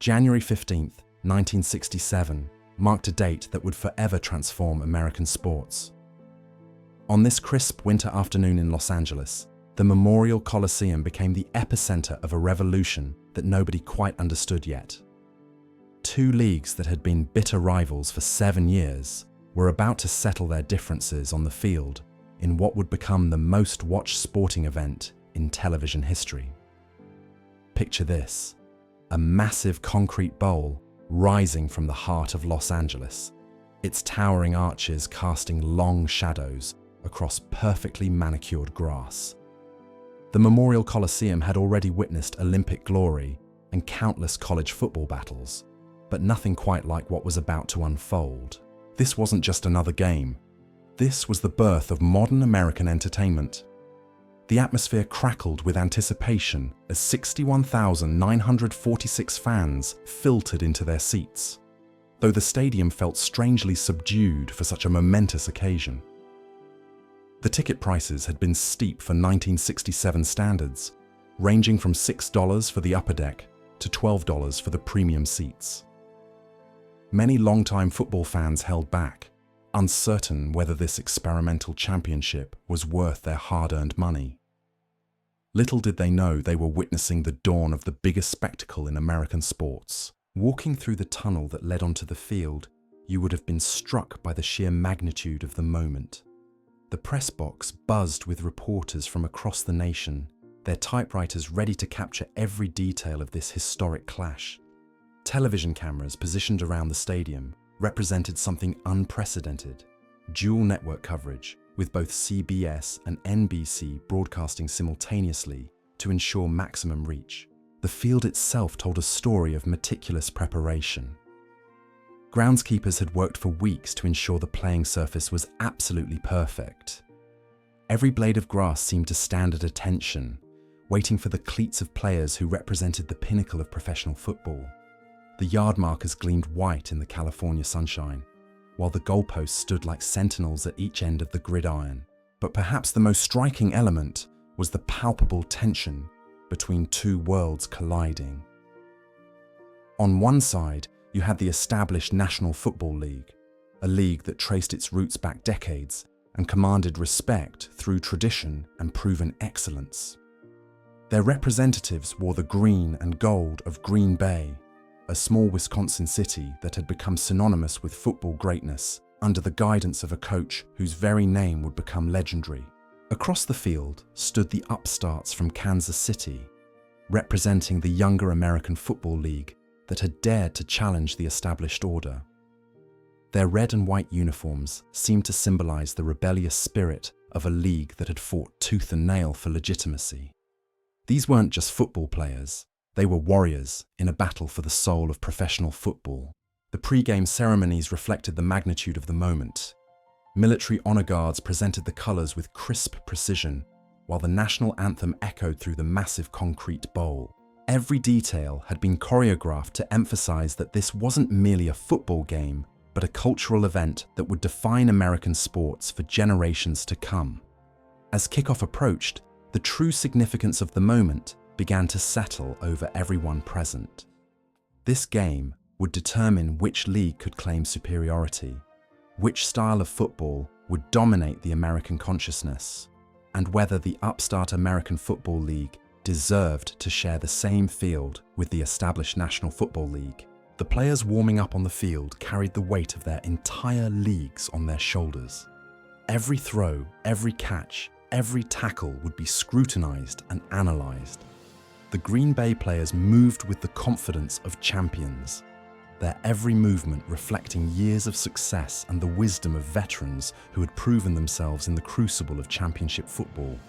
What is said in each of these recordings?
January 15th, 1967, marked a date that would forever transform American sports. On this crisp winter afternoon in Los Angeles, the Memorial Coliseum became the epicenter of a revolution that nobody quite understood yet. Two leagues that had been bitter rivals for 7 years were about to settle their differences on the field in what would become the most watched sporting event in television history. Picture this: a massive concrete bowl rising from the heart of Los Angeles, its towering arches casting long shadows across perfectly manicured grass. The Memorial Coliseum had already witnessed Olympic glory and countless college football battles, but nothing quite like what was about to unfold. This wasn't just another game. This was the birth of modern American entertainment. The atmosphere crackled with anticipation as 61,946 fans filtered into their seats, though the stadium felt strangely subdued for such a momentous occasion. The ticket prices had been steep for 1967 standards, ranging from $6 for the upper deck to $12 for the premium seats. Many longtime football fans held back, uncertain whether this experimental championship was worth their hard-earned money. Little did they know they were witnessing the dawn of the biggest spectacle in American sports. Walking through the tunnel that led onto the field, you would have been struck by the sheer magnitude of the moment. The press box buzzed with reporters from across the nation, their typewriters ready to capture every detail of this historic clash. Television cameras positioned around the stadium represented something unprecedented: dual network coverage, with both CBS and NBC broadcasting simultaneously to ensure maximum reach. The field itself told a story of meticulous preparation. Groundskeepers had worked for weeks to ensure the playing surface was absolutely perfect. Every blade of grass seemed to stand at attention, waiting for the cleats of players who represented the pinnacle of professional football. The yard markers gleamed white in the California sunshine, while the goalposts stood like sentinels at each end of the gridiron. But perhaps the most striking element was the palpable tension between two worlds colliding. On one side, you had the established National Football League, a league that traced its roots back decades and commanded respect through tradition and proven excellence. Their representatives wore the green and gold of Green Bay, a small Wisconsin city that had become synonymous with football greatness under the guidance of a coach whose very name would become legendary. Across the field stood the upstarts from Kansas City, representing the younger American Football League that had dared to challenge the established order. Their red and white uniforms seemed to symbolize the rebellious spirit of a league that had fought tooth and nail for legitimacy. These weren't just football players. They were warriors in a battle for the soul of professional football. The pre-game ceremonies reflected the magnitude of the moment. Military honor guards presented the colors with crisp precision, while the national anthem echoed through the massive concrete bowl. Every detail had been choreographed to emphasize that this wasn't merely a football game, but a cultural event that would define American sports for generations to come. As kickoff approached, the true significance of the moment began to settle over everyone present. This game would determine which league could claim superiority, which style of football would dominate the American consciousness, and whether the upstart American Football League deserved to share the same field with the established National Football League. The players warming up on the field carried the weight of their entire leagues on their shoulders. Every throw, every catch, every tackle would be scrutinized and analyzed. The Green Bay players moved with the confidence of champions, their every movement reflecting years of success and the wisdom of veterans who had proven themselves in the crucible of championship football.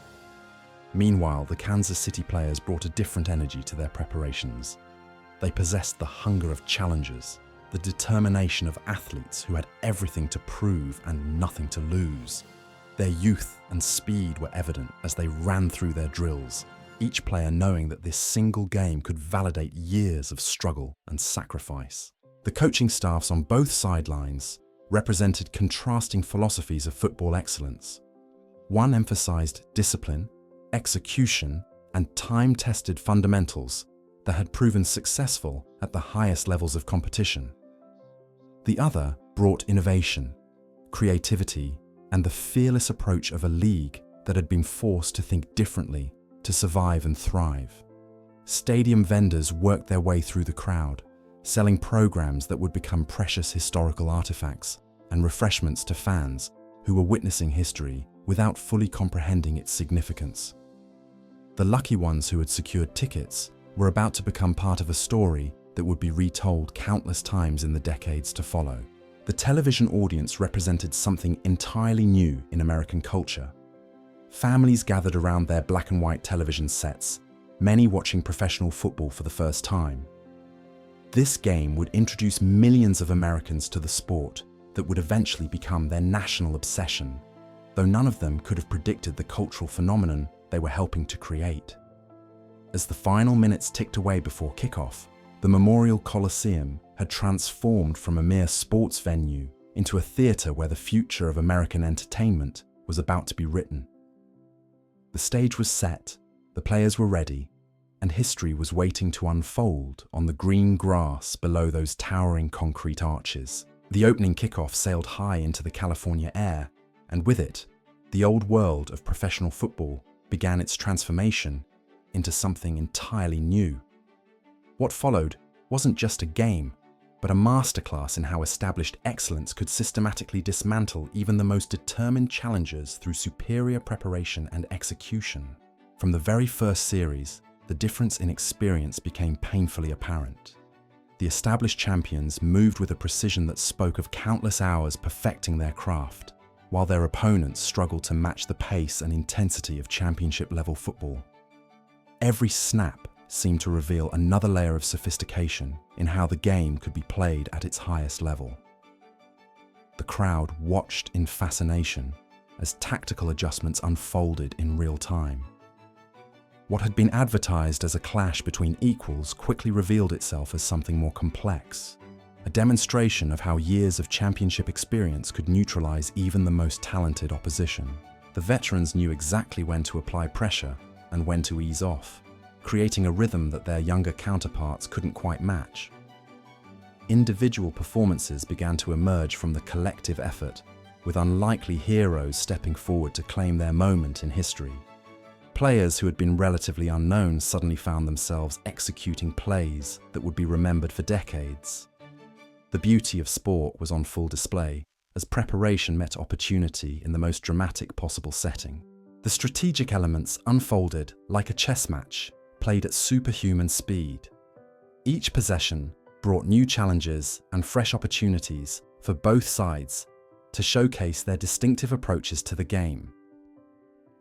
Meanwhile, the Kansas City players brought a different energy to their preparations. They possessed the hunger of challengers, the determination of athletes who had everything to prove and nothing to lose. Their youth and speed were evident as they ran through their drills, each player knowing that this single game could validate years of struggle and sacrifice. The coaching staffs on both sidelines represented contrasting philosophies of football excellence. One emphasized discipline, execution, and time-tested fundamentals, that had proven successful at the highest levels of competition. The other brought innovation, creativity, and the fearless approach of a league that had been forced to think differently to survive and thrive. Stadium vendors worked their way through the crowd, selling programs that would become precious historical artifacts and refreshments to fans who were witnessing history without fully comprehending its significance. The lucky ones who had secured tickets were about to become part of a story that would be retold countless times in the decades to follow. The television audience represented something entirely new in American culture. Families gathered around their black and white television sets, many watching professional football for the first time. This game would introduce millions of Americans to the sport that would eventually become their national obsession, though none of them could have predicted the cultural phenomenon they were helping to create. As the final minutes ticked away before kickoff, the Memorial Coliseum had transformed from a mere sports venue into a theater where the future of American entertainment was about to be written. The stage was set, the players were ready, and history was waiting to unfold on the green grass below those towering concrete arches. The opening kickoff sailed high into the California air, and with it, the old world of professional football began its transformation into something entirely new. What followed wasn't just a game, but a masterclass in how established excellence could systematically dismantle even the most determined challengers through superior preparation and execution. From the very first series, the difference in experience became painfully apparent. The established champions moved with a precision that spoke of countless hours perfecting their craft, while their opponents struggled to match the pace and intensity of championship-level football. Every snap seemed to reveal another layer of sophistication in how the game could be played at its highest level. The crowd watched in fascination as tactical adjustments unfolded in real time. What had been advertised as a clash between equals quickly revealed itself as something more complex, a demonstration of how years of championship experience could neutralize even the most talented opposition. The veterans knew exactly when to apply pressure and when to ease off, creating a rhythm that their younger counterparts couldn't quite match. Individual performances began to emerge from the collective effort, with unlikely heroes stepping forward to claim their moment in history. Players who had been relatively unknown suddenly found themselves executing plays that would be remembered for decades. The beauty of sport was on full display as preparation met opportunity in the most dramatic possible setting. The strategic elements unfolded like a chess match, played at superhuman speed. Each possession brought new challenges and fresh opportunities for both sides to showcase their distinctive approaches to the game.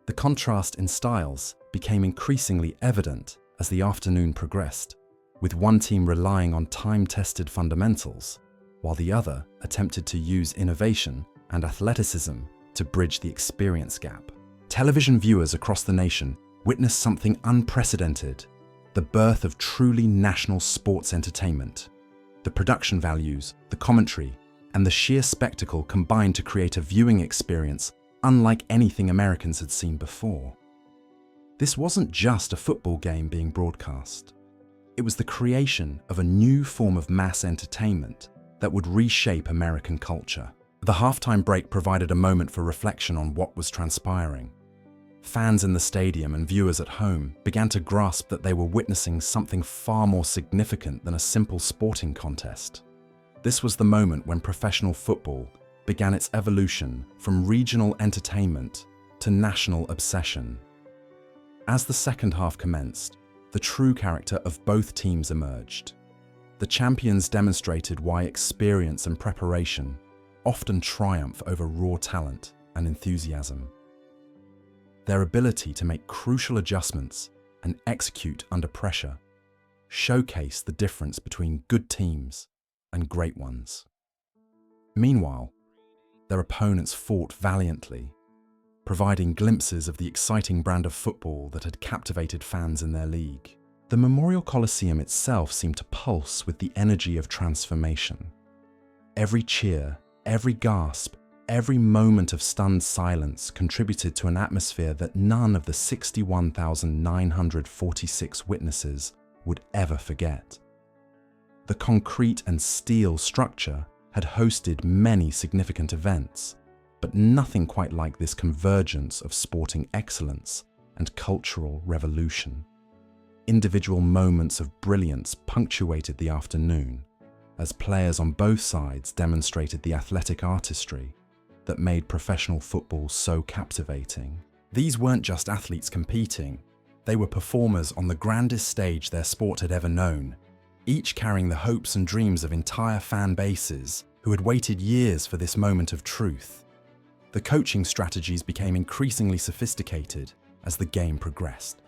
The contrast in styles became increasingly evident as the afternoon progressed, with one team relying on time-tested fundamentals, while the other attempted to use innovation and athleticism to bridge the experience gap. Television viewers across the nation witnessed something unprecedented: the birth of truly national sports entertainment. The production values, the commentary, and the sheer spectacle combined to create a viewing experience unlike anything Americans had seen before. This wasn't just a football game being broadcast. It was the creation of a new form of mass entertainment that would reshape American culture. The halftime break provided a moment for reflection on what was transpiring. Fans in the stadium and viewers at home began to grasp that they were witnessing something far more significant than a simple sporting contest. This was the moment when professional football began its evolution from regional entertainment to national obsession. As the second half commenced, the true character of both teams emerged. The champions demonstrated why experience and preparation often triumph over raw talent and enthusiasm. Their ability to make crucial adjustments and execute under pressure showcased the difference between good teams and great ones. Meanwhile, their opponents fought valiantly, providing glimpses of the exciting brand of football that had captivated fans in their league. The Memorial Coliseum itself seemed to pulse with the energy of transformation. Every cheer, every gasp, every moment of stunned silence contributed to an atmosphere that none of the 61,946 witnesses would ever forget. The concrete and steel structure had hosted many significant events, but nothing quite like this convergence of sporting excellence and cultural revolution. Individual moments of brilliance punctuated the afternoon, as players on both sides demonstrated the athletic artistry that made professional football so captivating. These weren't just athletes competing, they were performers on the grandest stage their sport had ever known, each carrying the hopes and dreams of entire fan bases who had waited years for this moment of truth. The coaching strategies became increasingly sophisticated as the game progressed.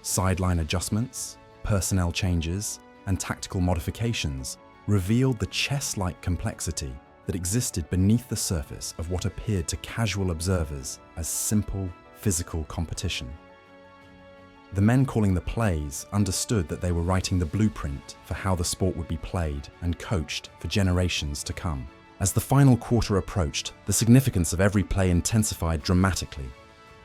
Sideline adjustments, personnel changes, and tactical modifications revealed the chess-like complexity that existed beneath the surface of what appeared to casual observers as simple, physical competition. The men calling the plays understood that they were writing the blueprint for how the sport would be played and coached for generations to come. As the final quarter approached, the significance of every play intensified dramatically.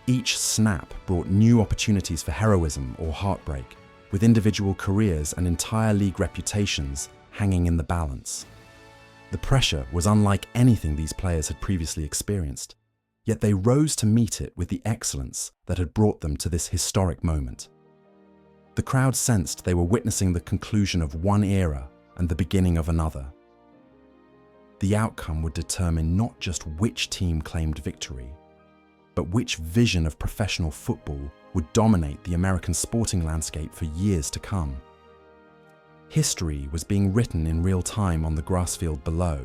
Each snap brought new opportunities for heroism or heartbreak, with individual careers and entire league reputations hanging in the balance. The pressure was unlike anything these players had previously experienced, yet they rose to meet it with the excellence that had brought them to this historic moment. The crowd sensed they were witnessing the conclusion of one era and the beginning of another. The outcome would determine not just which team claimed victory, but which vision of professional football would dominate the American sporting landscape for years to come. History was being written in real time on the grass field below.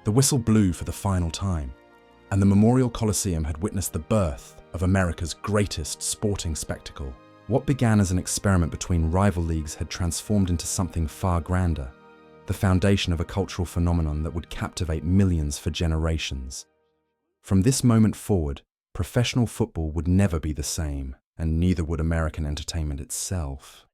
The whistle blew for the final time, and the Memorial Coliseum had witnessed the birth of America's greatest sporting spectacle. What began as an experiment between rival leagues had transformed into something far grander, the foundation of a cultural phenomenon that would captivate millions for generations. From this moment forward, professional football would never be the same, and neither would American entertainment itself.